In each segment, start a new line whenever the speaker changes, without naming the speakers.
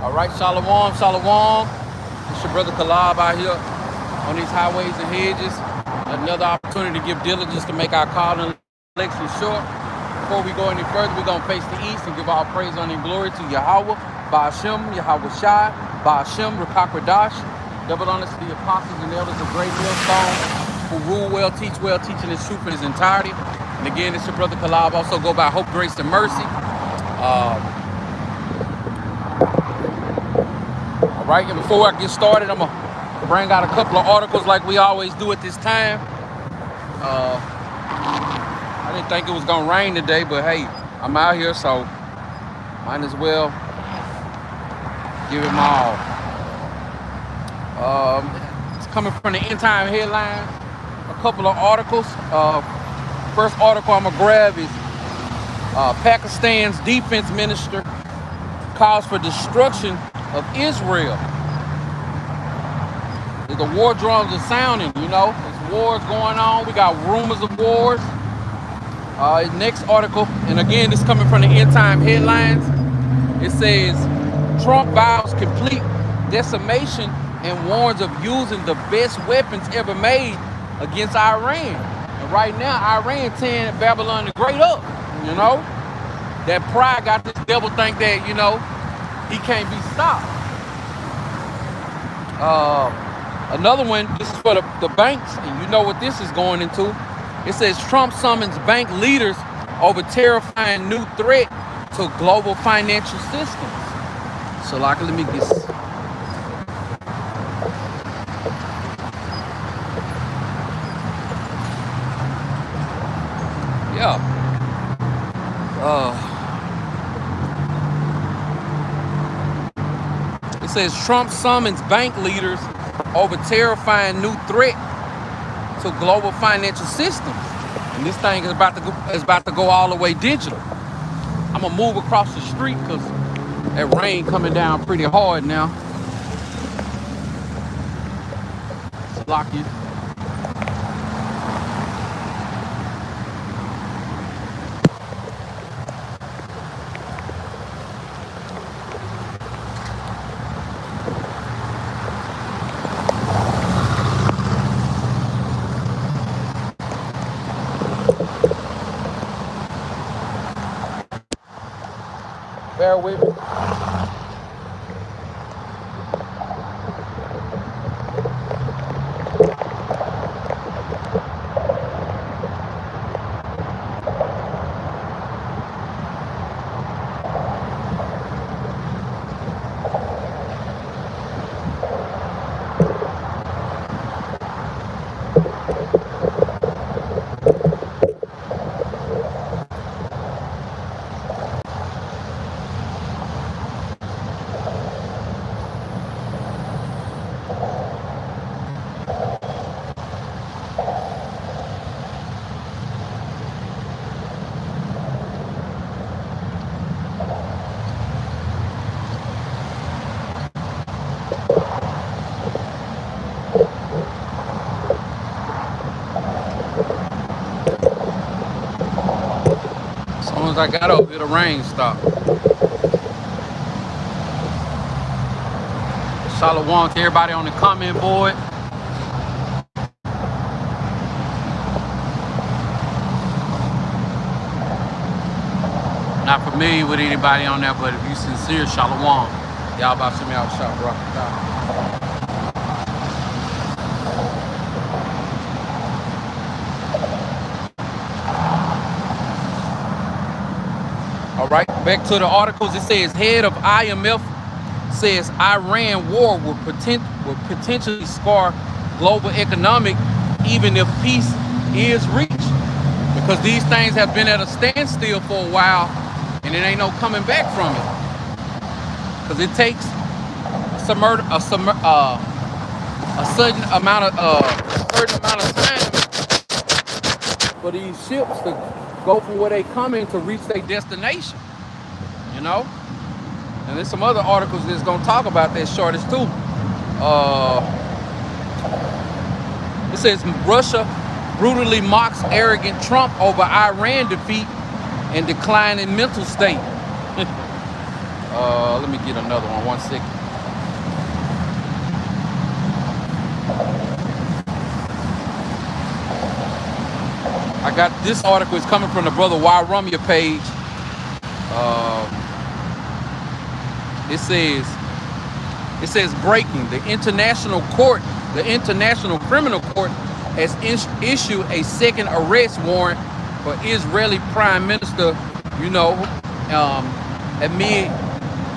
All right, Shalom, Shalom. It's your brother Kalab out here on these highways and hedges. Another opportunity to give diligence to make our call and election short. Before we go any further, we're going to face the east and give all praise, honor, and glory to Yahweh, Ba'ashem, Yahweh Shai, Ba'ashem, Rakakradash, double honors to the apostles and elders of Great Millstone, who rule well, teaching his truth in his entirety. And again, it's your brother Kalab, also go by Hope, Grace, and Mercy. All right, and before I get started, I'm going to bring out a couple of articles like we always do at this time. I didn't think it was going to rain today, but hey, I'm out here, so might as well give it my all. It's coming from the End Time headline, a couple of articles. First article I'm going to grab is Pakistan's defense minister calls for destruction of Israel. The war drums are sounding, you know. There's wars going on. We got rumors of wars. Next article, and again, this is coming from the End Time headlines. It says, Trump vows complete decimation and warns of using the best weapons ever made against Iran. And right now, Iran tearing Babylon the Great up, you know. That pride got this devil think that, you know, he can't be stopped. Another one, this is for the banks, and you know what this is going into. It says Trump summons bank leaders over terrifying new threat to global financial systems. So like, let me get... Yeah. It says Trump summons bank leaders over terrifying new threat to global financial systems, and this thing is about to go all the way digital. I'm gonna move across the street because that rain coming down pretty hard now. Block it. Bear with me. As soon as I got over here, the rain stopped. Shalom to everybody on the comment board. Not familiar with anybody on there, but if you sincere, Shalom. Y'all about to see me out shop, bro. All right, back to the articles. It says head of IMF says Iran war will potentially scar global economic even if peace is reached, because these things have been at a standstill for a while and it ain't no coming back from it, because it takes a certain amount of time for these ships to go from where they come in to reach their destination, you know. And there's some other articles that's gonna talk about that shortage too. It says Russia brutally mocks arrogant Trump over Iran defeat and decline in mental state. Let me get another one. 1 second. I got this article is coming from the Brother Y Rumia page. It says breaking. The International Criminal Court has issued a second arrest warrant for Israeli Prime Minister, amid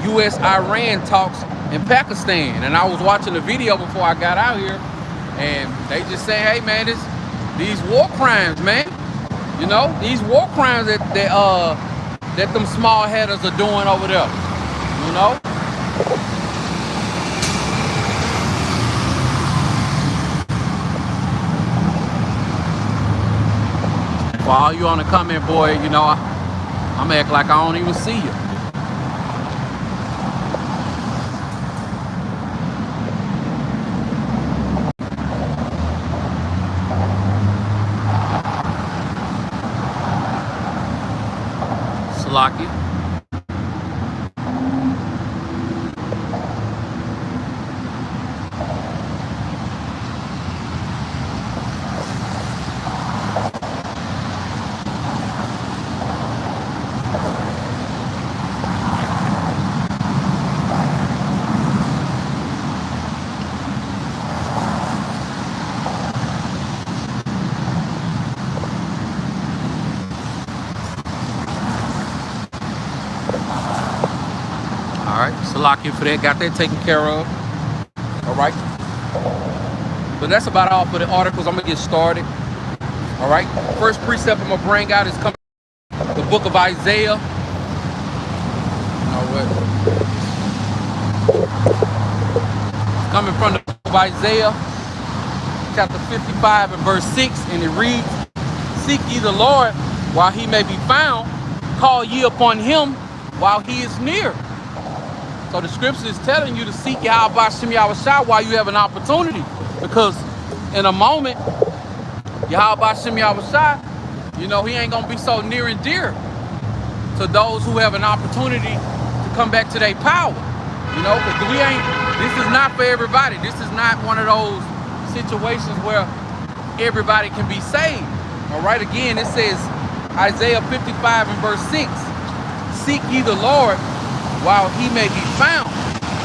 U.S.-Iran talks in Pakistan. And I was watching the video before I got out here, and they just say, hey man, these war crimes, man. These war crimes that them small headers are doing over there. For all you on the comment board, I'm act like I don't even see you. Salaki. Salaki for that, got that taken care of. All right. But that's about all for the articles. I'm gonna get started. All right. First precept I'm gonna bring out is coming from the book of Isaiah. Coming from the book of Isaiah, chapter 55 and verse 6, and it reads, "Seek ye the Lord while he may be found, call ye upon him while he is near." So the scripture is telling you to seek Yahweh Hashem Yahushua while you have an opportunity. Because in a moment, Yahweh Hashem Yahushua, he ain't going to be so near and dear to those who have an opportunity to come back to their power. Because this is not for everybody. This is not one of those situations where everybody can be saved. All right, again, it says, Isaiah 55 and verse 6, "Seek ye the Lord while he may be found,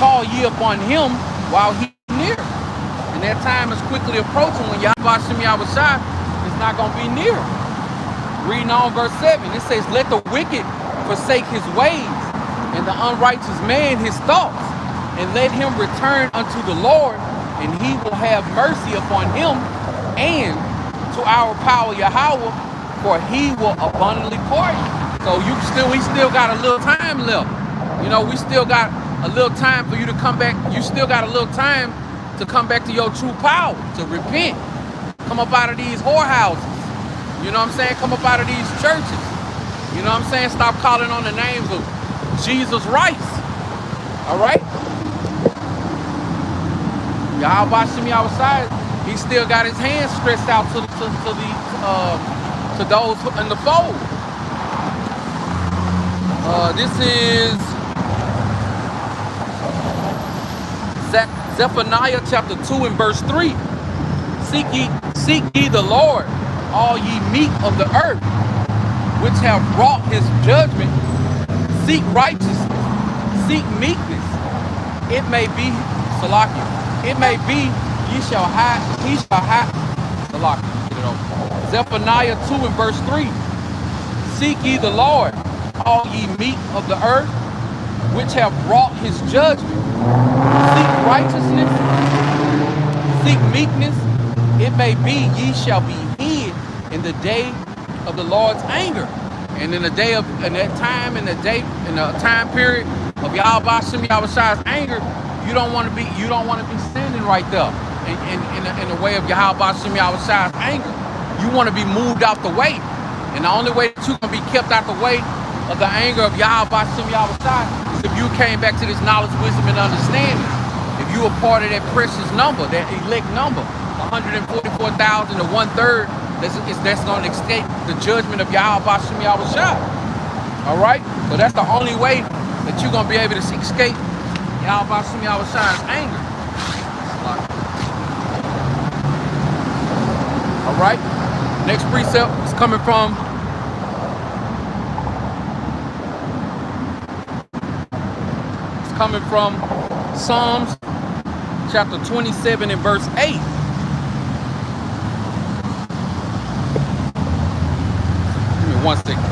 call ye upon him while he is near." And that time is quickly approaching when Yahweh Hashem Yahushua is not going to be near. Reading on verse 7, it says, "Let the wicked forsake his ways, and the unrighteous man his thoughts, and let him return unto the Lord, and he will have mercy upon him, and to our power Yahweh, for he will abundantly pardon." So we still got a little time left. We still got a little time for you to come back. You still got a little time to come back to your true power, to repent. Come up out of these whorehouses. You know what I'm saying? Come up out of these churches. You know what I'm saying? Stop calling on the names of Jesus Rice. All right? Yahweh Hashem Yahushua, he still got his hands stretched out to those in the fold. This is Zephaniah chapter 2 and verse 3. Seek ye the Lord, all ye meek of the earth, which have wrought his judgment. Seek righteousness, seek meekness. It may be, Salaki, it may be he shall hide, Salaki, get it over. Zephaniah 2 and verse 3. Seek ye the Lord, all ye meek of the earth, which have wrought his judgment. Seek righteousness, seek meekness. It may be ye shall be hid in the day of the Lord's anger. And in the time period of Yahweh Hashem Yahushua's anger, you don't want to be standing right there in the way of Yahweh Hashem Yahushua's anger. You want to be moved out the way. And the only way that you can be kept out the way of the anger of Yahweh Hashem Yahushua is if you came back to this knowledge, wisdom, and understanding. If you were part of that precious number, that elect number, 144,000 to 1/3, that's going to escape the judgment of Yahweh Hashem Yahushua. All right? So that's the only way that you're gonna be able to escape Yahweh Shem Yahweh's anger. All right. Next precept is coming from Psalms chapter 27 and verse 8. Give me 1 second.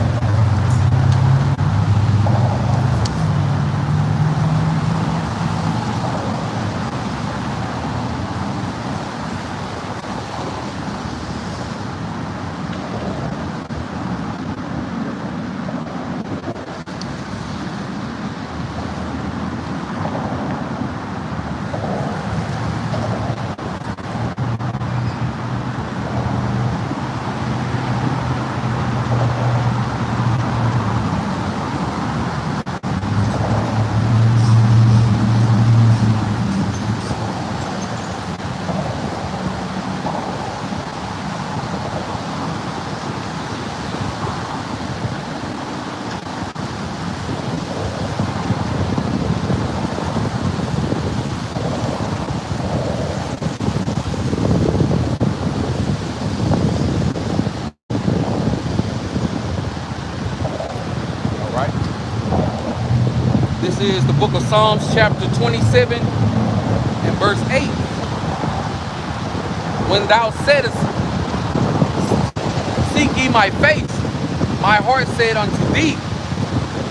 This is the book of Psalms chapter 27 and verse 8. When thou saidest, seek ye my face, my heart said unto thee,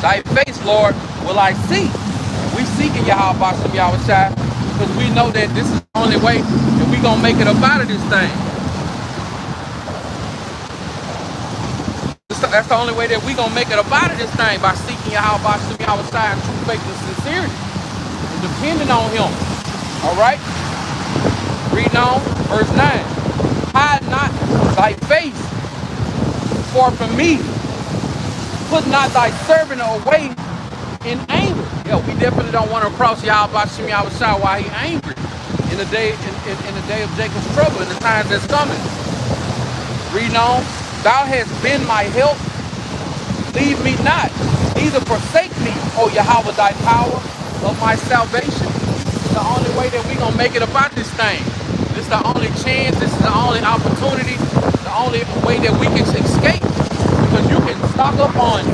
thy face, Lord, will I see. We seeking Yahweh Shem Yahweh because we know that this is the only way that we gonna make it up out of this thing. That's the only way that we gonna make it up out of this thing, by seeking Yahweh Shem Yahweh in true faith and sincerity, and depending on Him. All right. Reading on verse 9. Hide not thy face far from me. Put not thy servant away in anger. Yeah, we definitely don't want to cross Yahweh Shem Yahweh while He angry in the day in the day of Jacob's trouble, in the times that's coming. Reading on. Thou hast been my help, leave me not, neither forsake me, O Yahweh, thy power of my salvation. It's the only way that we're going to make it about this thing. This is the only chance, this is the only opportunity, the only way that we can escape. Because you can stock up on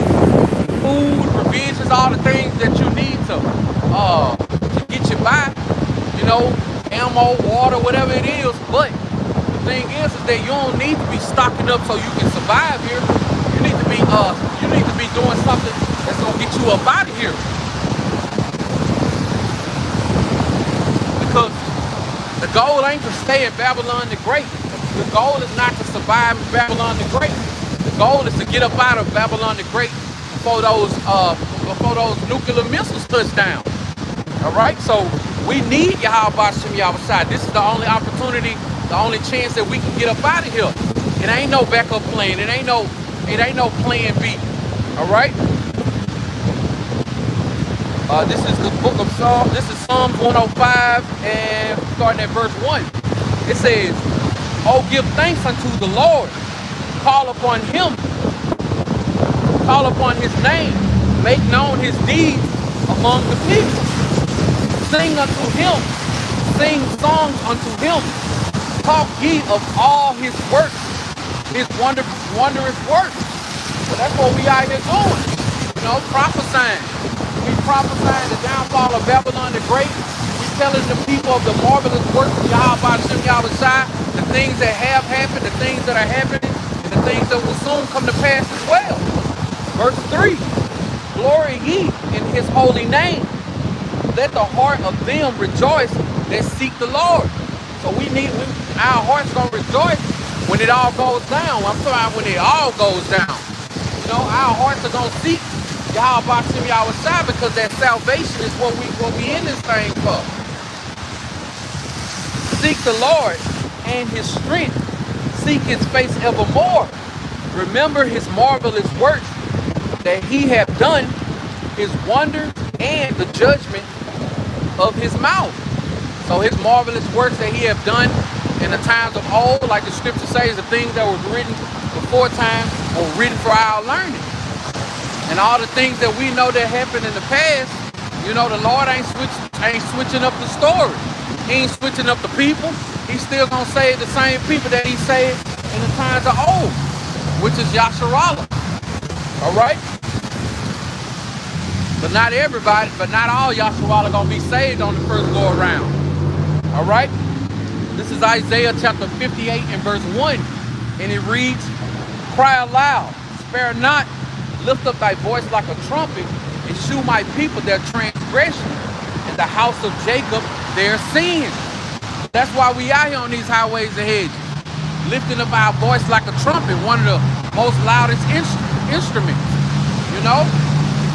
food, provisions, all the things that you need to get you by, you know, ammo, water, whatever it is, but the thing is that you don't need to be stocking up so you can survive here. You need to be doing something that's gonna get you up out of here. Because the goal ain't to stay in Babylon the Great. The goal is not to survive in Babylon the Great. The goal is to get up out of Babylon the Great before those nuclear missiles touch down. All right, so we need Yahweh Shem Yahweh. This is the only opportunity, the only chance that we can get up out of here. It ain't no backup plan. It ain't no plan B. All right. This is the book of Psalms. This is Psalms 105 and starting at verse 1. It says, "Oh, give thanks unto the Lord. Call upon Him. Call upon His name. Make known His deeds among the people. Sing unto Him. Sing songs unto Him. Talk ye of all His works, His wondrous works." So that's what we out here doing. You know, prophesying. We prophesying the downfall of Babylon the Great. We telling the people of the marvelous works of Yahweh Shem Yahweh, the things that have happened, the things that are happening, and the things that will soon come to pass as well. Verse 3. Glory ye in His holy name. Let the heart of them rejoice that seek the Lord. So our heart's gonna rejoice when it all goes down. I'm talking about when it all goes down. You know, our hearts are gonna seek Yahweh Shem Yahweh because that salvation is what we in this thing for. Seek the Lord and His strength. Seek His face evermore. Remember His marvelous works that He hath done, His wonders and the judgment of His mouth. So His marvelous works that He hath done in the times of old, like the scripture says, the things that were written before time were written for our learning. And all the things that we know that happened in the past, you know, the Lord ain't switching up the story. He ain't switching up the people. He's still gonna save the same people that he saved in the times of old, which is Yasharallah. All right? But not everybody, but not all Yasharallah gonna be saved on the first go around. All right? This is Isaiah chapter 58 and verse 1. And it reads, cry aloud, spare not, lift up thy voice like a trumpet, and shew my people their transgression, and the house of Jacob their sins. That's why we out here on these highways and hedges, lifting up our voice like a trumpet, one of the most loudest instruments, you know?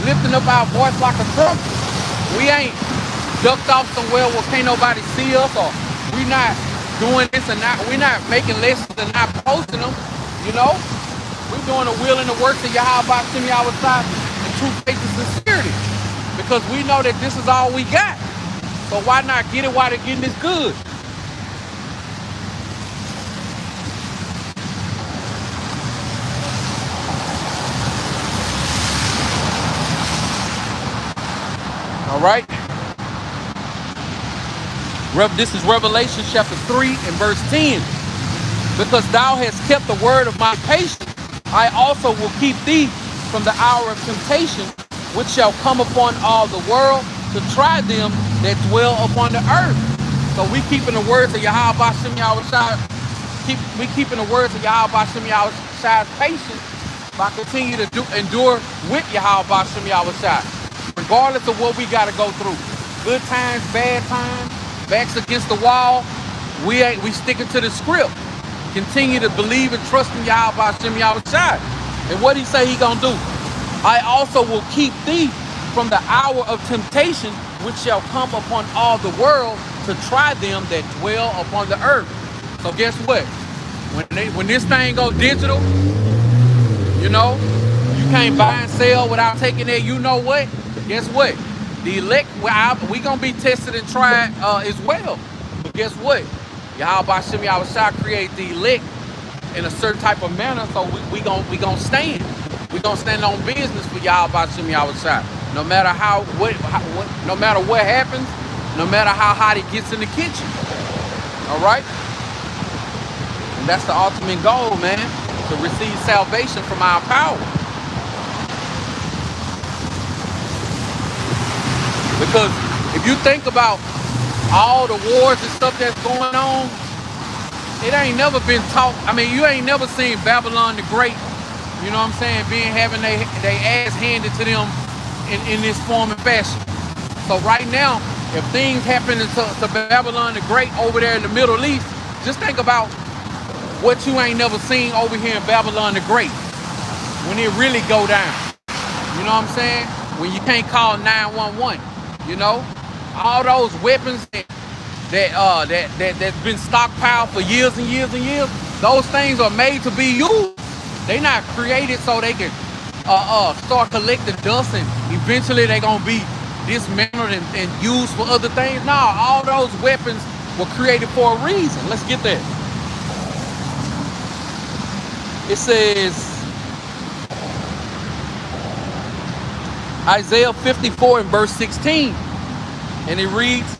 Lifting up our voice like a trumpet. We ain't ducked off somewhere where can't nobody see us, or we not doing this and not, we not making lessons and not posting them, you know? We doing the will and the works of Yahweh Shem Yahweh in true faith and sincerity, because we know that this is all we got. So why not get it while they're getting this good? All right. This is Revelation chapter 3 and verse 10. Because thou hast kept the word of my patience, I also will keep thee from the hour of temptation, which shall come upon all the world, to try them that dwell upon the earth. So we keeping the words of Yahweh Shem Yahweh, we keeping the words of Yahweh Shem Yahweh's patience by continue to endure with Yahweh Shem Yahweh, regardless of what we got to go through. Good times, bad times, backs against the wall, we sticking to the script. Continue to believe and trust in Yahweh Shem Yahweh. And what he say he gonna do? I also will keep thee from the hour of temptation, which shall come upon all the world, to try them that dwell upon the earth. So guess what? When this thing go digital, you know, you can't buy and sell without taking that. You know what? Guess what? The elect, we gonna be tested and tried as well. But guess what? Yahweh Shem Yahweh create the elect in a certain type of manner, so we gonna stand. We gonna stand on business for Yahweh Shem Yahweh. No matter no matter what happens, no matter how hot it gets in the kitchen. All right? And that's the ultimate goal, man, to receive salvation from our power. Because if you think about all the wars and stuff that's going on, it ain't never been taught. I mean, you ain't never seen Babylon the Great, you know what I'm saying, having they ass handed to them in this form and fashion. So right now, if things happen to Babylon the Great over there in the Middle East, just think about what you ain't never seen over here in Babylon the Great when it really go down. You know what I'm saying? When you can't call 911, you know? All those weapons that's been stockpiled for years and years and years, those things are made to be used. They not created so they can start collecting dust and eventually they're gonna be dismantled and used for other things. No, all those weapons were created for a reason. Let's get that. It says, Isaiah 54 and verse 16, and it reads,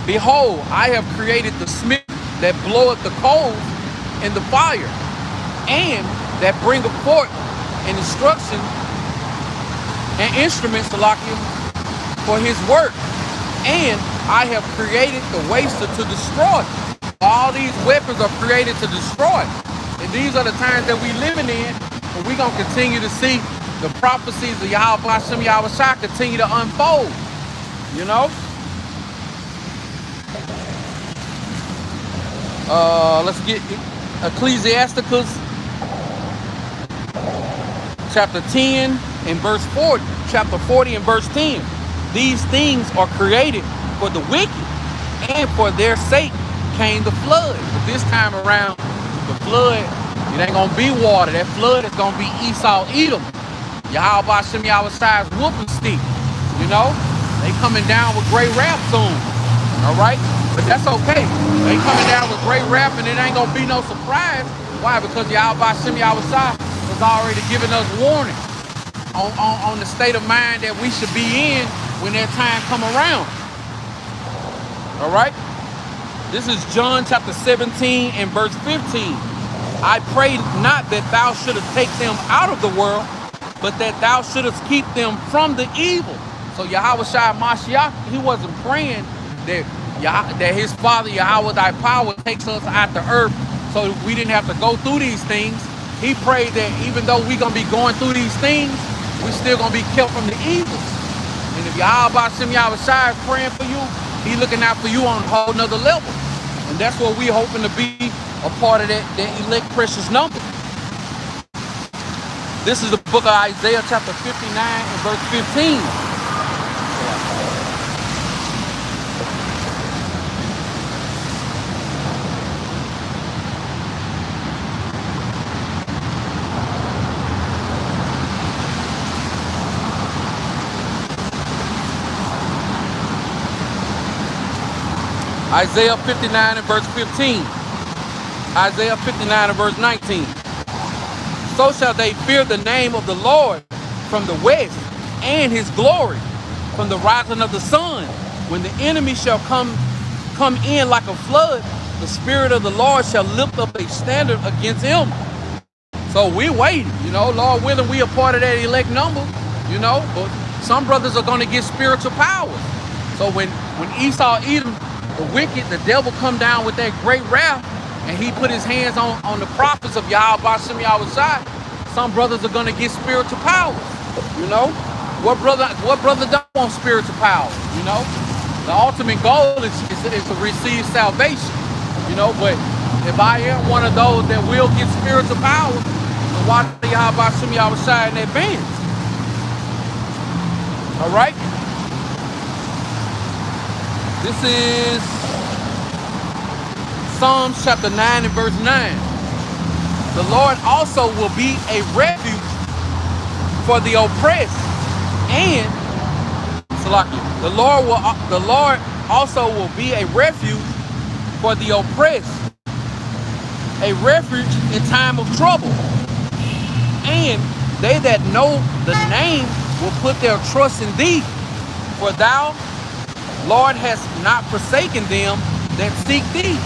behold, I have created the smith that bloweth the coals in the fire, and that bringeth forth an instruction and instruments to lock you for his work. And I have created the waster to destroy. All these weapons are created to destroy. And these are the times that we living in, and we're going to continue to see the prophecies of Yahweh Shem Yahweh continue to unfold, you know? Let's get Ecclesiasticus chapter 10 and verse 40. Chapter 40 and verse 10. These things are created for the wicked, and for their sake came the flood. But this time around, the flood, it ain't gonna be water. That flood is gonna be Esau Edom. Yahweh Shem Yahweh's whooping stick. You know, they coming down with great rap soon. All right, but that's okay. They coming down with great rap, and it ain't gonna be no surprise. Why? Because Yahweh Shem Yahweh has already given us warning. on the state of mind that we should be in when that time come around. All right? This is John chapter 17 and verse 15. I pray not that thou shouldest take them out of the world, but that thou shouldest keep them from the evil. So Yahweh Shai Mashiach, he wasn't praying that his Father Yahweh thy power takes us out the earth so we didn't have to go through these things. He prayed that even though we're going to be going through these things, we're still going to be kept from the evils. And if Yahweh Yahweh Shai is praying for you, he looking out for you on a whole nother level. And that's what we're hoping to be a part of that elect precious number. This is the book of Isaiah chapter 59 and verse 15. Isaiah 59 and verse 15. Isaiah 59 and verse 19. So shall they fear the name of the Lord from the west, and his glory from the rising of the sun. When the enemy shall come in like a flood, the Spirit of the Lord shall lift up a standard against him. So we're waiting, Lord willing, we are part of that elect number, but some brothers are going to get spiritual powers. So when Esau, Edom, the wicked, the devil come down with that great wrath, and he put his hands on the prophets of Yahweh Bashem Yahweh Shai, some brothers are going to get spiritual powers, What brother don't want spiritual powers, The ultimate goal is to receive salvation, But if I am one of those that will get spiritual powers, then watch Yahweh Bashem Yahweh Shai in advance. All right? This is Psalms chapter 9 and verse 9. The Lord also will be a refuge for the oppressed, and the Lord also will be a refuge for the oppressed, a refuge in time of trouble. And they that know the name will put their trust in thee, for thou, Lord, has not forsaken them that seek thee.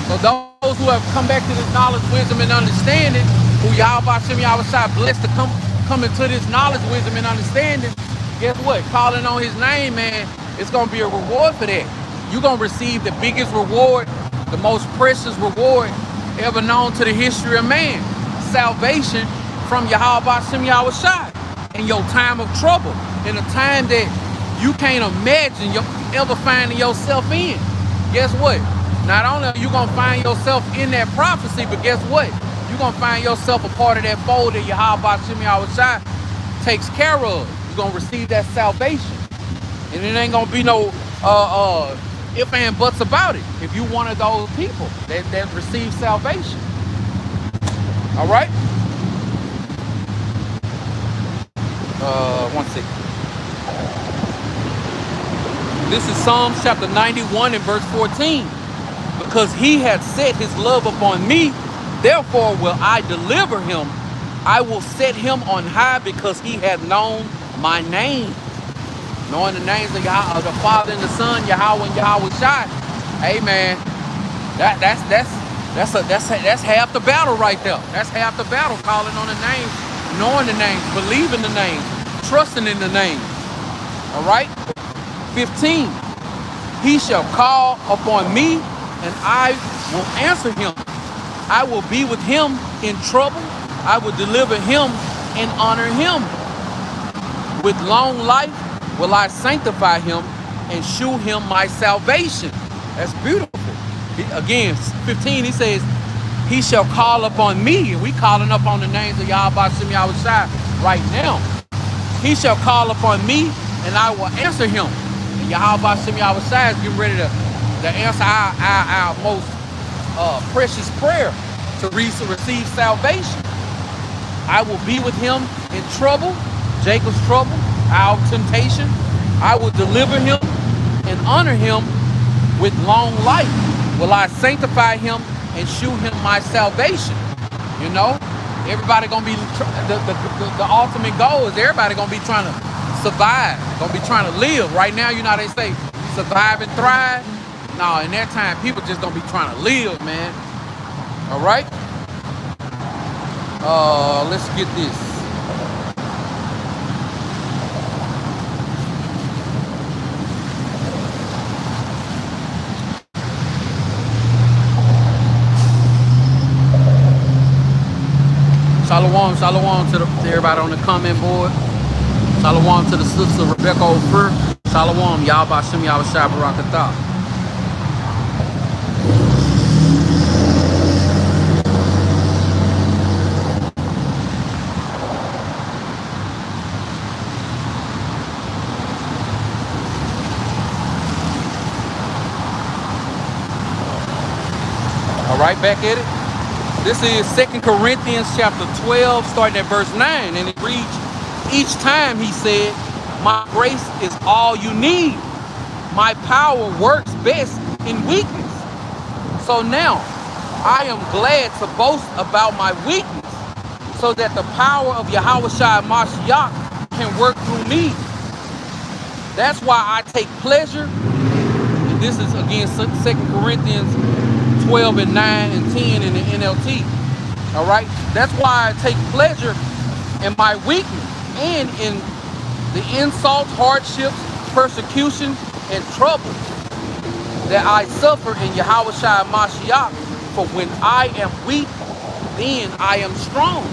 So those who have come back to this knowledge, wisdom, and understanding, who Yahweh Hashem Yahweh Shai blessed to come into this knowledge, wisdom, and understanding, guess what? Calling on his name, man, it's going to be a reward for that. You're going to receive the biggest reward, the most precious reward ever known to the history of man. Salvation from Yahweh Hashem Yahweh Shai in your time of trouble, in a time that you can't imagine ever finding yourself in. Guess what? Not only are you going to find yourself in that prophecy, but guess what? You're going to find yourself a part of that fold that Yahweh Hashem Yahweh Shai takes care of. You're going to receive that salvation. And it ain't going to be no if and buts about it if you one of those people that receive salvation. All right? 1 second. This is Psalms chapter 91 and verse 14. Because he hath set his love upon me, therefore will I deliver him. I will set him on high because he hath known my name. Knowing the names of the Father and the Son, Yahweh and Yahweh Shai. Amen. That's half the battle right there. That's half the battle, calling on the names, knowing the names, believing the names, trusting in the names. All right? 15. He shall call upon me, and I will answer him. I will be with him in trouble. I will deliver him and honor him. With long life will I sanctify him and shew him my salvation. That's beautiful. Again, 15, he says, he shall call upon me. And we calling up on the names of Yahweh Hashem Yahweh Shai right now. He shall call upon me, and I will answer him. And Yahweh Hashem Yahweh Shai is getting ready to answer our most precious prayer to receive salvation. I will be with him in trouble, Jacob's trouble, our temptation. I will deliver him and honor him with long life. Will I sanctify him and shew him my salvation? Everybody gonna be the ultimate goal is everybody gonna be trying to survive, gonna be trying to live. Right now, you know how they say survive and thrive. No, in that time, people just gonna be trying to live, man. All right. Let's get this. Shalom, shalom to everybody on the comment board. Shalom to the sister Rebecca Ofer. Shalom, y'all Bashim Yahushua Barakatah. All right, back at it. This is 2 Corinthians chapter 12, starting at verse 9. And it reads, each time he said, my grace is all you need. My power works best in weakness. So now, I am glad to boast about my weakness, so that the power of Yahushua Mashiach can work through me. That's why I take pleasure. And this is again 2 Corinthians 12 and 9 and 10 in the NLT. All right, that's why I take pleasure in my weakness and in the insults, hardships, persecution, and trouble that I suffer in Yahushua Mashiach. For when I am weak, then I am strong.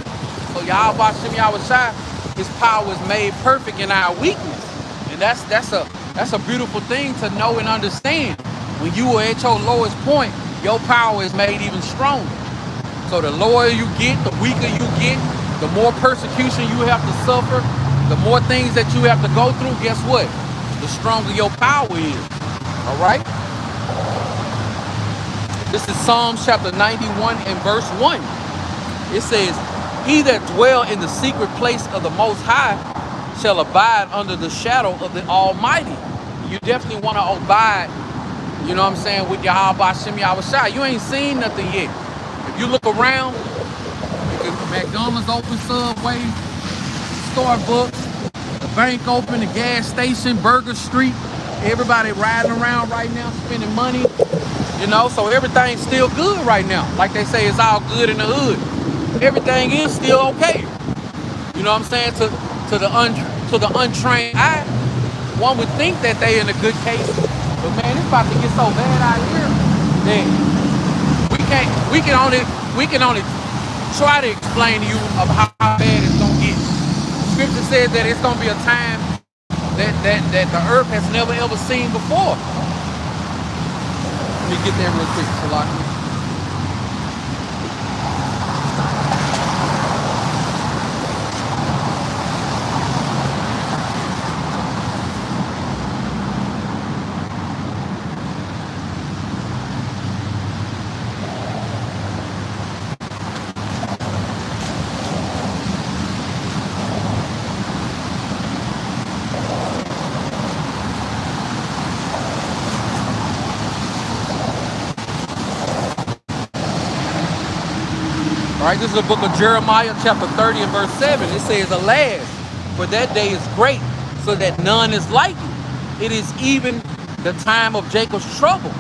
So Yahushua, his power is made perfect in our weakness, and that's a beautiful thing to know and understand. When you are at your lowest point, your power is made even stronger. So the lower you get, the weaker you get, the more persecution you have to suffer, the more things that you have to go through, guess what? The stronger your power is. All right? This is Psalms chapter 91 and verse 1. It says, he that dwell in the secret place of the Most High shall abide under the shadow of the Almighty. You definitely want to abide, you know what I'm saying, with Yahweh Shem Yahushua. You ain't seen nothing yet. If you look around, McDonald's open, Subway, Starbucks, the bank open, the gas station, Burger Street, everybody riding around right now, spending money, you know, so everything's still good right now. Like they say, it's all good in the hood. Everything is still okay. You know what I'm saying? To the untrained eye, one would think that they in a good case. But man, it's about to get so bad out here that we can only try to explain to you of how bad it's gonna get. Scripture says that it's gonna be a time that the earth has never ever seen before. Let me get there real quick, Salaki. All right, this is the book of Jeremiah, chapter 30 and verse 7. It says, alas, for that day is great, so that none is like it. It is even the time of Jacob's trouble,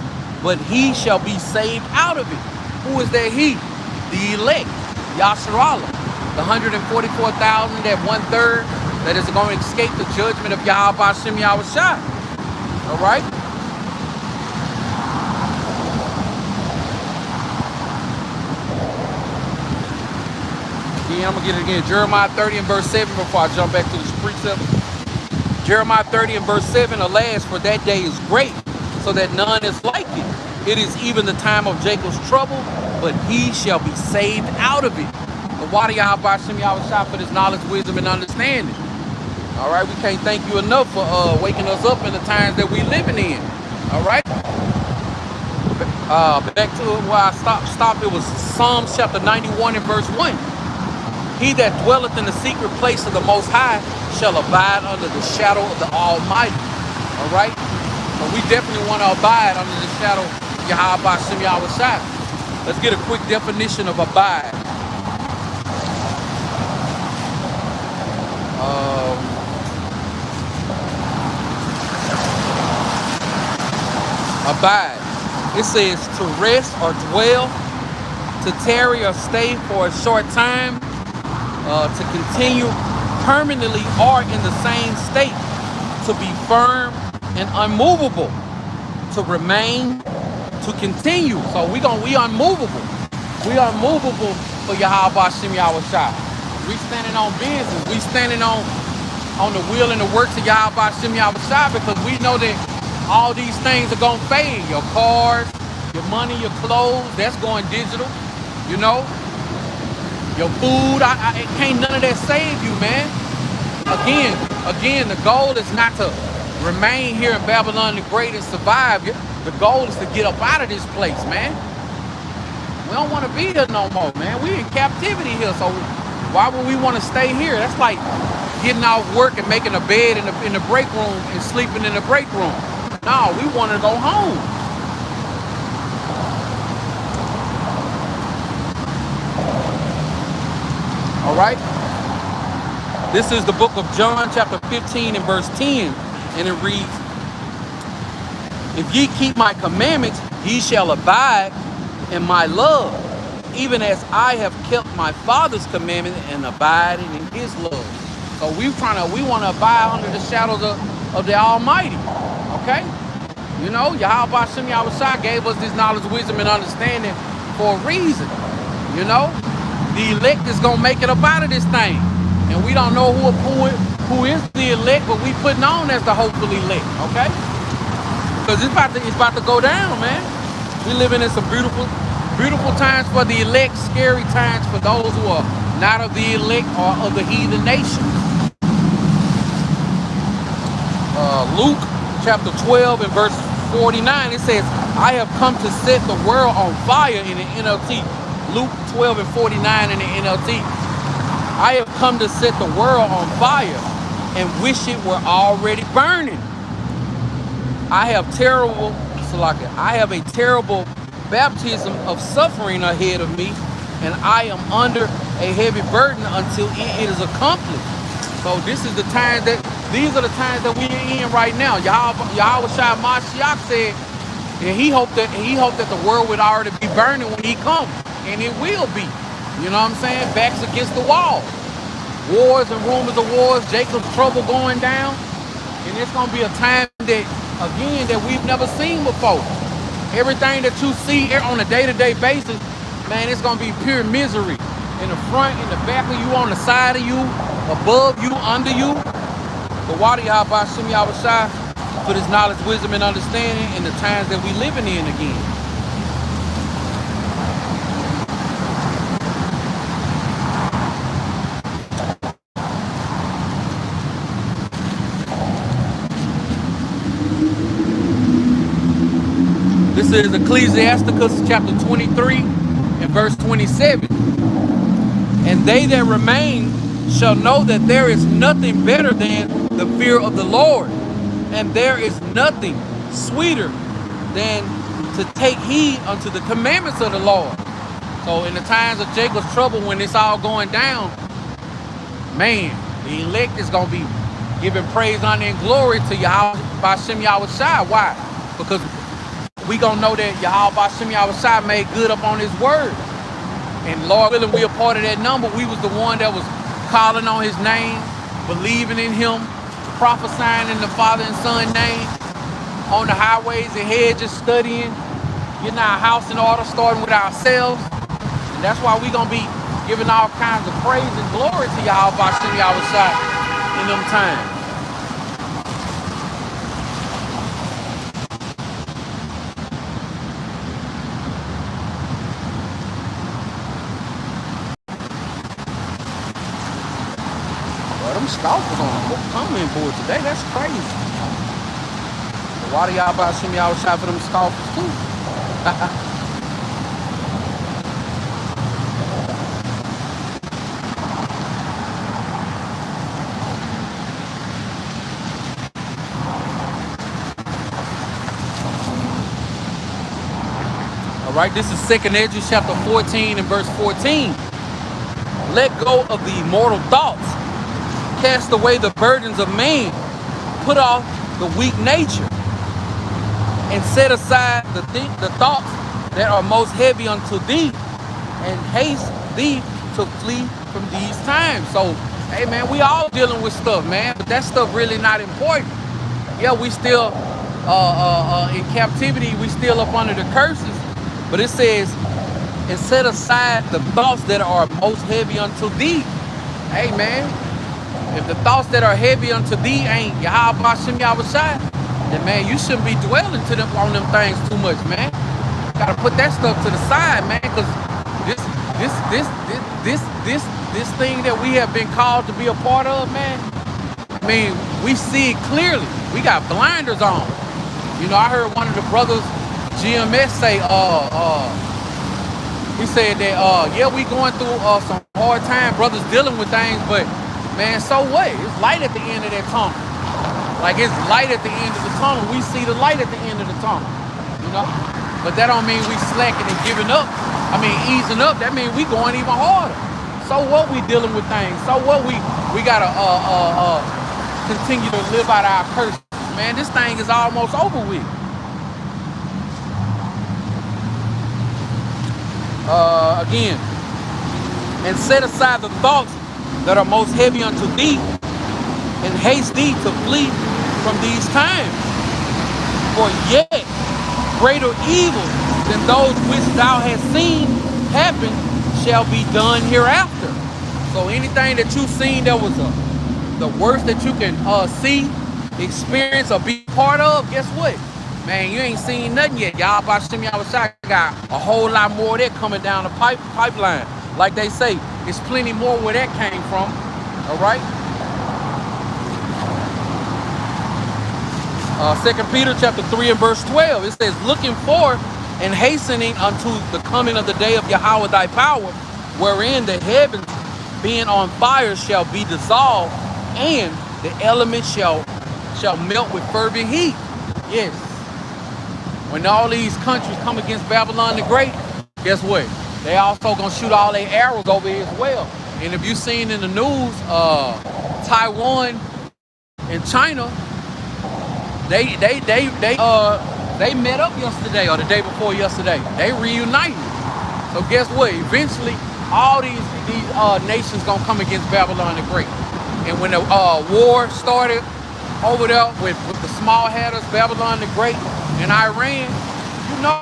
but he shall be saved out of it. Who is that he? The elect, Yasharallah, the 144,000, that 1/3 that is going to escape the judgment of Yahweh Shem Yahushua. All right? I'm going to get it again. Jeremiah 30 and verse 7 before I jump back to this precept. Jeremiah 30 and verse 7, alas, for that day is great, so that none is like it. It is even the time of Jacob's trouble, but he shall be saved out of it. The water Yahweh Shem Yahushua for this knowledge, wisdom, and understanding. All right, we can't thank you enough for waking us up in the times that we living in. All right. Back to where I stopped. It was Psalms chapter 91 and verse 1. He that dwelleth in the secret place of the Most High shall abide under the shadow of the Almighty. All right? So we definitely want to abide under the shadow of Yahweh Shem Yahushua. Let's get a quick definition of abide. Um, Abide. It says to rest or dwell, to tarry or stay for a short time, to continue permanently or in the same state, to be firm and unmovable, to remain, to continue. So we unmovable. We unmovable for Yahweh Hashem Yahushua. We standing on business. We standing on the will and the works of Yahweh Hashem Yahushua, because we know that all these things are gonna fade. Your cars, your money, your clothes, that's going digital. You know, your food, it can't none of that save you, man. Again, the goal is not to remain here in Babylon the Great and survive. The goal is to get up out of this place, man. We don't want to be here no more, man. We in captivity here, so why would we want to stay here? That's like getting off work and making a bed in the break room and sleeping in the break room. No, we want to go home. All right. This is the book of John, chapter 15 and verse 10, and it reads, "If ye keep my commandments, ye shall abide in my love, even as I have kept my Father's commandment and abiding in his love." So we want to abide under the shadows of the Almighty. Okay? You know, Yahweh Hashem Yahushua gave us this knowledge, wisdom, and understanding for a reason. You know? The elect is gonna make it up out of this thing. And we don't know who is the elect, but we putting on as the hopeful elect, okay? Because it's about to go down, man. We living in some beautiful times for the elect, scary times for those who are not of the elect or of the heathen nation. Luke chapter 12 and verse 49, it says, "I have come to set the world on fire," in the NLT. Luke 12 and 49 in the NLT. "I have come to set the world on fire and wish it were already burning. I have a terrible baptism of suffering ahead of me, and I am under a heavy burden until it is accomplished." So these are the times that we're in right now. Yahweh Shai Mashiach said, and he hoped that the world would already be burning when he comes, and it will be. You know what I'm saying? Backs against the wall. Wars and rumors of wars, Jacob's trouble going down. And it's going to be a time that we've never seen before. Everything that you see on a day-to-day basis, man, it's going to be pure misery. In the front, in the back of you, on the side of you, above you, under you. The water Yahweh Hashem Yahushua for this knowledge, wisdom, and understanding in the times that we living in again. This is Ecclesiasticus chapter 23 and verse 27. "And they that remain shall know that there is nothing better than the fear of the Lord, and there is nothing sweeter than to take heed unto the commandments of the Lord." So in the times of Jacob's trouble, when it's all going down, man, the elect is going to be giving praise, honor, and glory to Yahweh Hashem Yahushua. Why? Because we gonna know that Yahweh Hashem Yahushua made good up on his word. And Lord willing, we a part of that number. We was the one that was calling on his name, believing in him, prophesying in the Father and Son name, on the highways and hedges, studying, getting our house in order, starting with ourselves. And that's why we gonna be giving all kinds of praise and glory to Yahweh Hashem Yahushua in them times. Scoffers on the comment board today. That's crazy. Why do y'all about Hashem Yahushua for them scoffers too? All right, this is 2nd Esdras chapter 14 and verse 14. "Let go of the mortal thoughts Cast away the burdens of man, put off the weak nature, and set aside the thoughts that are most heavy unto thee, and haste thee to flee from these times. So, hey man, we all dealing with stuff, man, but that stuff really not important. Yeah, we still in captivity, we still up under the curses, but it says, and set aside the thoughts that are most heavy unto thee. Hey man, if the thoughts that are heavy unto thee ain't Yahweh Hashem Yahushai, then man, you shouldn't be dwelling on them things too much, man. Gotta put that stuff to the side, man, because this thing that we have been called to be a part of, man, I mean, we see it clearly. We got blinders on. You know, I heard one of the brothers, GMS, say, he said that, yeah, we going through some hard time, brothers dealing with things, but man, so what? It's light at the end of that tunnel. Like, it's light at the end of the tunnel. We see the light at the end of the tunnel, you know? But that don't mean we slacking and giving up. I mean, easing up, that means we going even harder. So what, we dealing with things? So what, we gotta continue to live out our curses. Man, this thing is almost over with. Again, and set aside the thoughts that are most heavy unto thee, and haste thee to flee from these times. For yet greater evil than those which thou hast seen happen shall be done hereafter. So anything that you've seen that was the worst that you can see, experience, or be part of, guess what? Man, you ain't seen nothing yet. Y'all about Shem Yahushua got a whole lot more of that coming down the pipeline. Like they say, it's plenty more where that came from. All right? 2 Peter chapter 3 and verse 12, it says, looking for and hastening unto the coming of the day of Yahweh thy power, wherein the heavens being on fire shall be dissolved, and the elements shall melt with fervent heat. Yes. When all these countries come against Babylon the Great, guess what? They also gonna shoot all their arrows over here as well. And if you seen in the news, Taiwan and China, they met up yesterday or the day before yesterday. They reunited. So guess what? Eventually, all these nations gonna come against Babylon the Great. And when the war started over there with the small hatters, Babylon the Great, and Iran, you know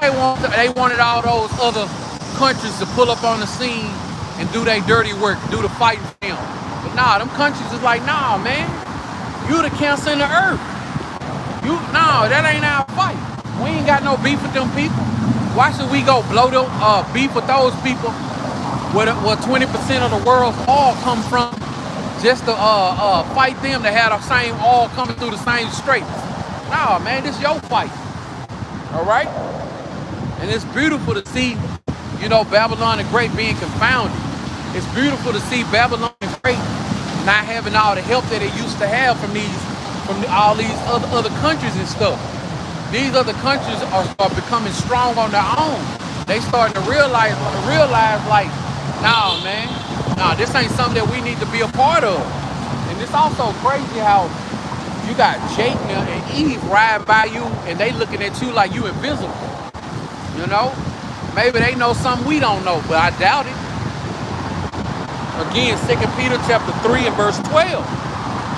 they wanted all those other countries to pull up on the scene and do their dirty work, do the fighting for them. But nah, them countries is like, nah, man, you the cancer in the earth. Nah, that ain't our fight. We ain't got no beef with them people. Why should we go blow them beef with those people where 20% of the world's oil come from, just to fight them to have the same oil coming through the same straits? Nah, man, this your fight. All right? And it's beautiful to see, you know, Babylon the Great being confounded. It's beautiful to see Babylon the Great not having all the help that it used to have from all these other countries and stuff. These other countries are becoming strong on their own. They starting to realize like, nah, man, nah, this ain't something that we need to be a part of. And it's also crazy how you got Jacob and Eve ride by you and they looking at you like you invisible. You know? Maybe they know something we don't know, but I doubt it. Again, 2 Peter chapter 3 and verse 12.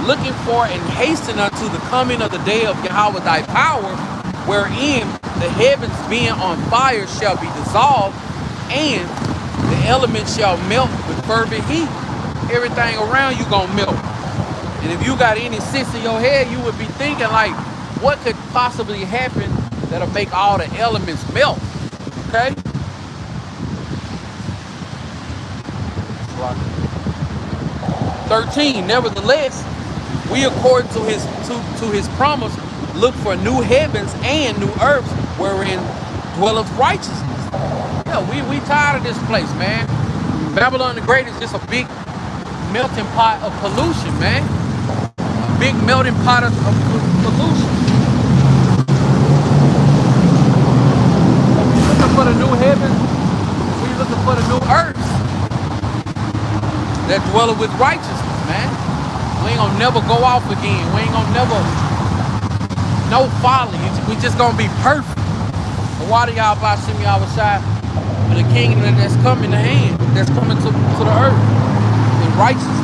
Looking for and hasten unto the coming of the day of Yahweh thy power, wherein the heavens being on fire shall be dissolved, and the elements shall melt with fervent heat. Everything around you gonna melt. And if you got any sense in your head, you would be thinking like, what could possibly happen that'll make all the elements melt? Okay? 13, nevertheless, we according to his promise look for new heavens and new earths wherein dwelleth righteousness. Yeah, we tired of this place, man. Babylon the Great is just a big melting pot of pollution, man. A big melting pot of pollution. We looking for the new heavens. We looking for the new earths that dwelleth with righteousness, man. We We ain't gonna never go off again. We ain't gonna never no folly. We just gonna be perfect. But why do y'all about send me outside for the kingdom that's coming to hand, that's coming to the earth in righteousness?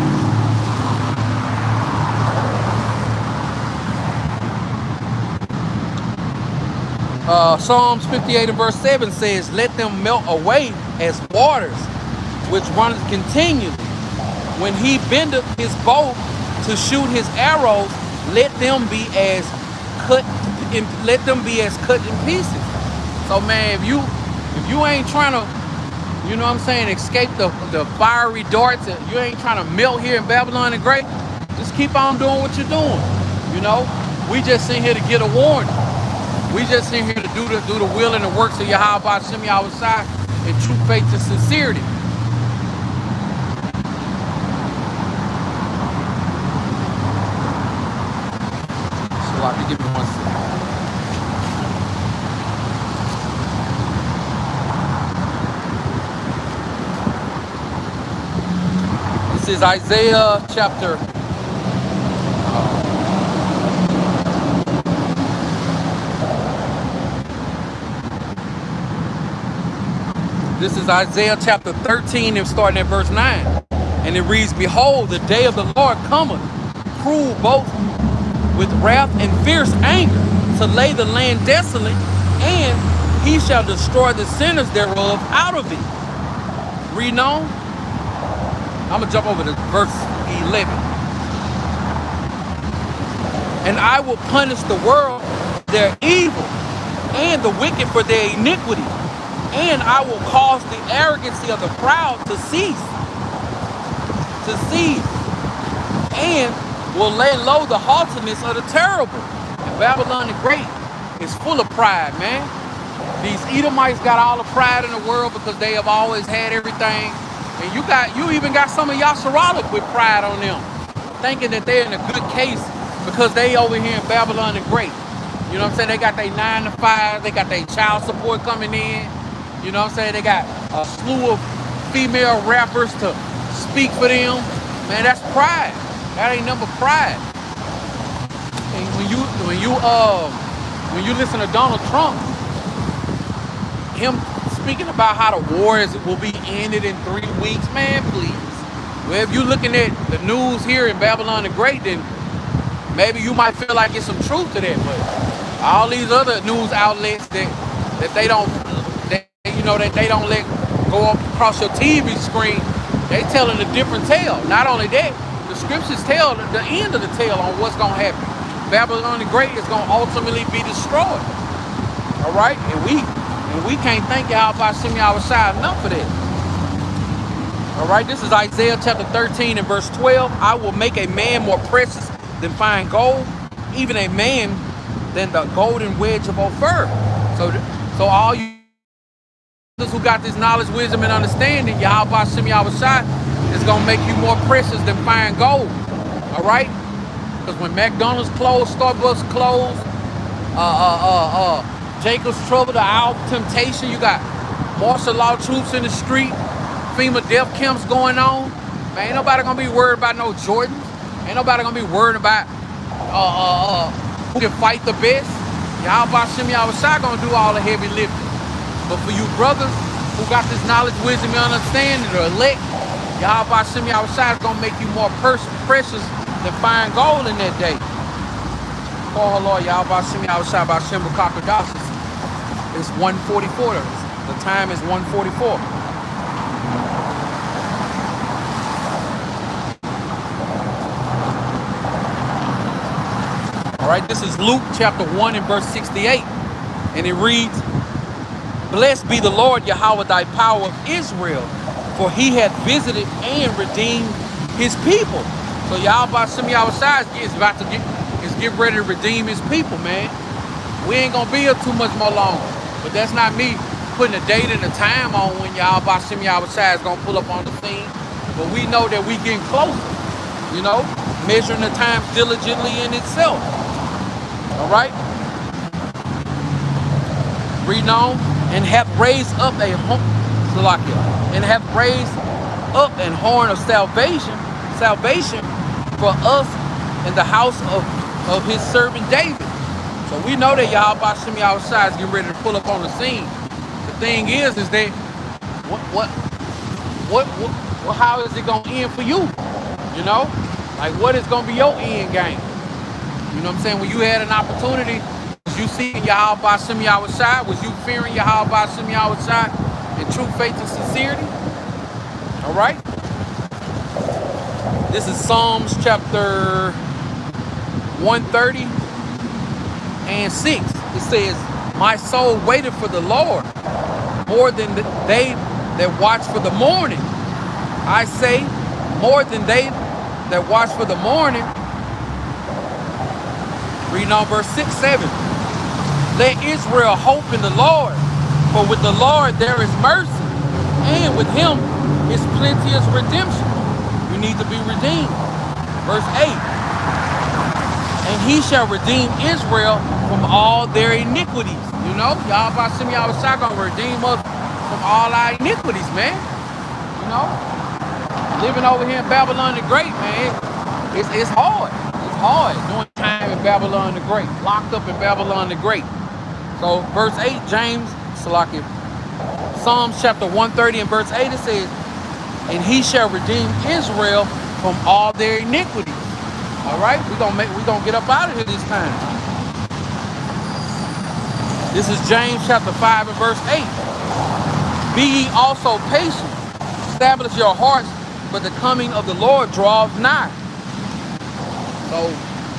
Psalms 58 and verse 7 says, let them melt away as waters, which runneth continually. When he bendeth his bow to shoot his arrows, let them be as cut in pieces. So man, if you ain't trying to, you know what I'm saying, escape the fiery darts, and you ain't trying to melt here in Babylon the Great, just keep on doing what you're doing. You know, we just sitting here to get a warning. We just in here to do the will and the works of Yahweh Shem Yahushai in true faith and sincerity. So I can give you 1 second. This is Isaiah chapter. This is Isaiah chapter 13 and starting at verse 9. And it reads, behold, the day of the Lord cometh, cruel both with wrath and fierce anger, to lay the land desolate, and he shall destroy the sinners thereof out of it. Read on. I'm going to jump over to verse 11. And I will punish the world their evil, and the wicked for their iniquity. And I will cause the arrogancy of the proud to cease, and will lay low the haughtiness of the terrible. And Babylon the Great is full of pride, man. These Edomites got all the pride in the world because they have always had everything. And you even got some of Yasharalik with pride on them, thinking that they're in a good case because they over here in Babylon the Great. You know what I'm saying? They got their 9 to 5, they got their child support coming in. You know what I'm saying? They got a slew of female rappers to speak for them. Man, that's pride. That ain't nothing but pride. And when you listen to Donald Trump, him speaking about how the war will be ended in 3 weeks, man, please. Well, if you're looking at the news here in Babylon the Great, then maybe you might feel like there's some truth to that. But all these other news outlets that they don't let go up across your TV screen, they telling a different tale. Not only that, the scriptures tell the end of the tale on what's going to happen. Babylon the Great is going to ultimately be destroyed. All right? And we can't thank Yahweh Shem Yahushai enough for that. All right? This is Isaiah chapter 13 and verse 12. I will make a man more precious than fine gold, even a man than the golden wedge of Ophir. So all you who got this knowledge, wisdom, and understanding, Yahweh Shem Yahushai is going to make you more precious than fine gold. All right? Because when McDonald's closed, Starbucks closed, Jacob's Trouble, the Owl Temptation, you got martial law troops in the street, FEMA death camps going on. Man, ain't nobody going to be worried about no Jordans. Ain't nobody going to be worried about who can fight the best. Yahweh Shem Yahushai going to do all the heavy lifting. But for you brothers who got this knowledge, wisdom, and understanding, the elect, Yahweh Shem Yahushai is going to make you more precious than fine gold in that day. Oh Lord, Yahweh Shem Yahushai by Shem B'Kakadasis. It's 1:44. The time is 1:44. All right, this is Luke chapter 1 and verse 68. And it reads, blessed be the Lord Yahweh thy power of Israel, for he hath visited and redeemed his people. So Yahweh Shem Yahushai is getting ready to redeem his people, man. We ain't gonna be here too much more longer. But that's not me putting a date and a time on when Yahweh Shem Yahushai is gonna pull up on the scene. But we know that we getting closer, you know, measuring the time diligently in itself. All right? Reading on. And have raised up an horn of salvation for us in the house of his servant David. So we know that Yahweh Shem Yahushua is getting ready to pull up on the scene. The thing is that how is it gonna end for you? You know? Like, what is gonna be your end game? You know what I'm saying? When you had an opportunity, was you seeking Yahweh Shem Yahushua? Was you fearing Yahweh Shem Yahushua in true faith and sincerity? All right? This is Psalms chapter 130 and 6. It says, my soul waited for the Lord more than they that watch for the morning. I say, more than they that watch for the morning. Reading on verse 6, 7. Let Israel hope in the Lord, for with the Lord there is mercy, and with him is plenteous redemption. You need to be redeemed. Verse 8. And he shall redeem Israel from all their iniquities. You know, Yahweh Shem Yahushua gonna redeem us from all our iniquities, man. You know, living over here in Babylon the Great, man, it's hard. It's hard doing time in Babylon the Great, locked up in Babylon the Great. So verse 8, James, Salaki, Psalms chapter 130 and verse 8, it says, and he shall redeem Israel from all their iniquities. All right, we're gonna get up out of here this time. This is James chapter 5 and verse 8. Be ye also patient, establish your hearts, but the coming of the Lord draweth nigh. So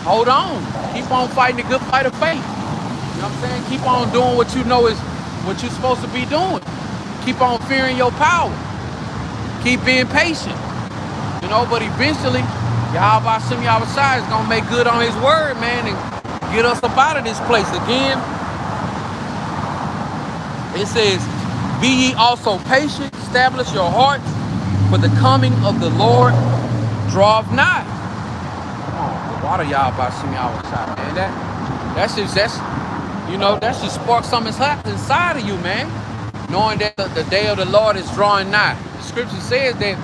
hold on, keep on fighting the good fight of faith. You know what I'm saying? Keep on doing what you know is what you're supposed to be doing. Keep on fearing your power. Keep being patient. You know, but eventually, Yahweh Shem Yahushua is gonna make good on his word, man, and get us up out of this place again. It says, be ye also patient, establish your hearts, for the coming of the Lord draweth nigh. Come on, the water Yahweh Shem Yahushua, man. That should spark something inside of you, man. Knowing that the day of the Lord is drawing nigh. The scripture says that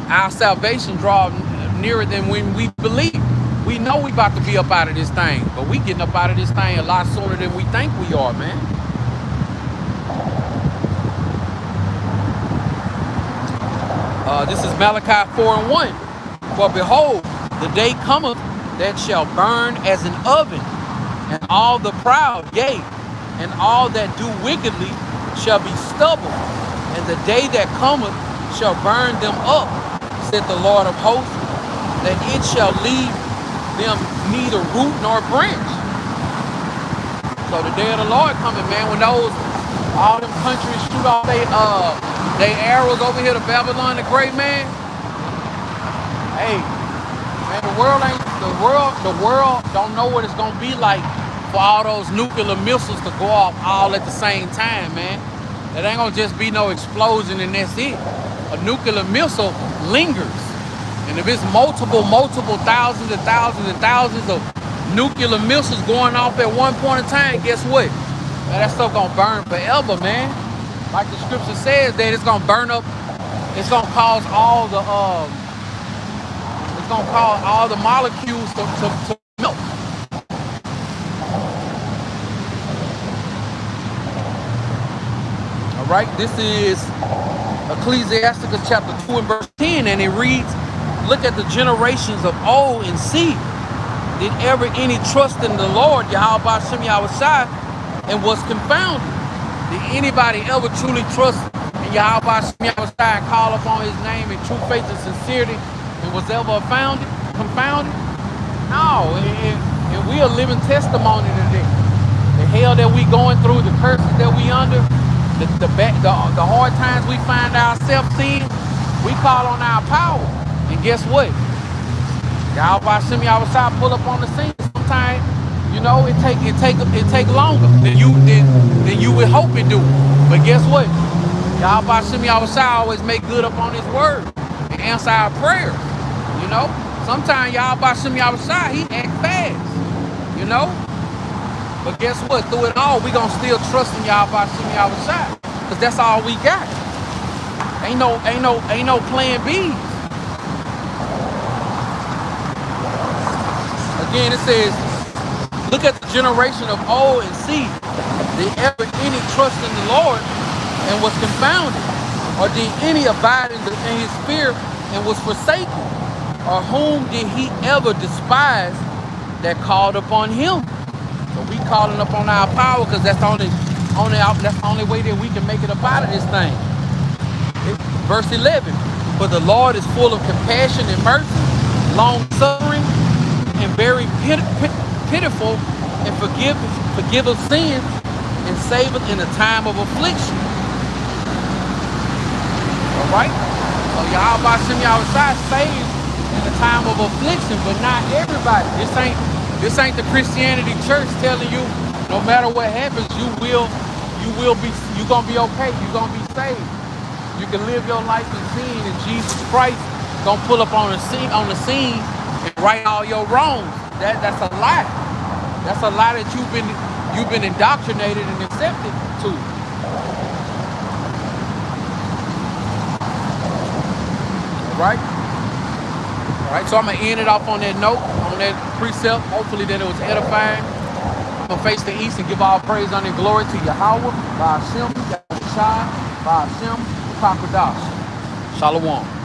our salvation draws nearer than when we believe. We know we about to be up out of this thing, but we getting up out of this thing a lot sooner than we think we are, man. This is Malachi 4 and 1. For behold, the day cometh that shall burn as an oven, and all the proud, yea, and all that do wickedly shall be stubble, and the day that cometh shall burn them up, said the Lord of hosts, that it shall leave them neither root nor branch. So the day of the Lord coming, man, when all them countries shoot off they arrows over here to Babylon the Great, man. Hey, man, the world don't know what it's gonna be like for all those nuclear missiles to go off all at the same time, man. It ain't gonna just be no explosion and that's it. A nuclear missile lingers. And if it's multiple thousands and thousands and thousands of nuclear missiles going off at one point in time, guess what? Man, that stuff gonna burn forever, man. Like the scripture says that it's gonna burn up, it's gonna cause all the molecules to melt. All right, this is Ecclesiasticus chapter 2 and verse 10, and it reads, look at the generations of old and see, did ever any trust in the Lord, Yahweh Shem Yahushua, and was confounded? Did anybody ever truly trust in Yahweh Shem Yahushua and call upon his name in true faith and sincerity and was ever confounded? No, and we are living testimony today. The hell that we going through, the curses that we under, the hard times we find ourselves in, we call on our power. And guess what? Yahweh Shem Yahushua pull up on the scene. Sometimes, you know, it take longer than you would hope it do. But guess what? Yahweh Shem Yahushua always make good up on his word and answer our prayers. You know? Sometimes Yahweh Shem Yahushua, he act fast. You know? But guess what? Through it all, we gonna still trust in Yahweh Shem Yahushua. Because that's all we got. Ain't no plan B. again, it says, look at the generation of old and see, did ever any trust in the Lord and was confounded? Or did any abide in his fear and was forsaken? Or whom did he ever despise that called upon him? So we calling upon our power because that's the only way that we can make it up out of this thing. Verse 11, for the Lord is full of compassion and mercy, long suffering, and very pitiful, and forgiveth sins, and saveth in a time of affliction. All right? So Yahweh Shem Yahushua saves in a time of affliction, but not everybody. This ain't the Christianity church telling you no matter what happens, you're gonna be okay, you're gonna be saved. You can live your life in sin, and Jesus Christ gonna pull up on the scene and right all your wrongs. That's a lie. That's a lie that you've been indoctrinated and accepted to. Right? All right, so I'm gonna end it off on that note, on that precept. Hopefully that it was edifying. I'm gonna face the east and give all praise, honor, and glory to Yahweh, Ba'ashem, Yahushua, Ba'ashem, Pakwadash. Shalom.